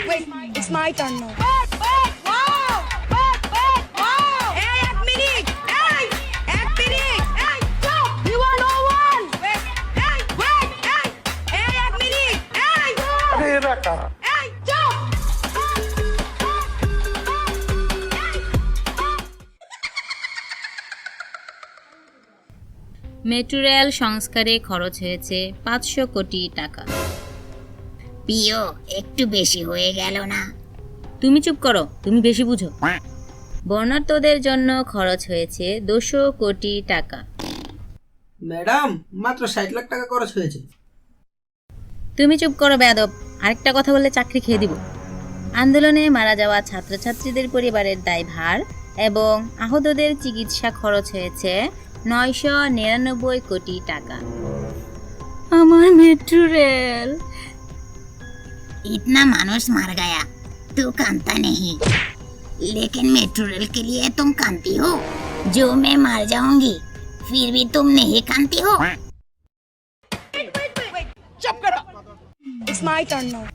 Wait, it's my turn now. এই, এক minute. এই, এক মিনিট। এই, stop! You are no one! Wait, এই, wait, এই, এক মিনিট। এই, এই, stop! মেট্রো রেল সংস্কারে খরচ হয়েছে 500 কোটি টাকা। পিও একটু বেশি হয়ে গেল না? তুমি চুপ করো, তুমি বেশি বুঝো। বর্ণাঢ্যদের জন্য খরচ হয়েছে 200 কোটি টাকা। ম্যাডাম মাত্র 60 লাখ টাকা খরচ হয়েছে। তুমি চুপ করো বেয়াদব, আরেকটা কথা বললে চাকরি খেয়ে দিব। আন্দোলনে মারা যাওয়া ছাত্রছাত্রীদের পরিবারের দায়ভার এবং আহতদের চিকিৎসা খরচ হয়েছে 999 কোটি টাকা। আমার মেট্রো রেল। इतना मानुष मर गया तू कांता नहीं, लेकिन मेट्रो रेल के लिए तुम कांती हो। जो मैं मर जाऊंगी फिर भी तुम नहीं कांती हो। Wait, chop karo. It's my turn now.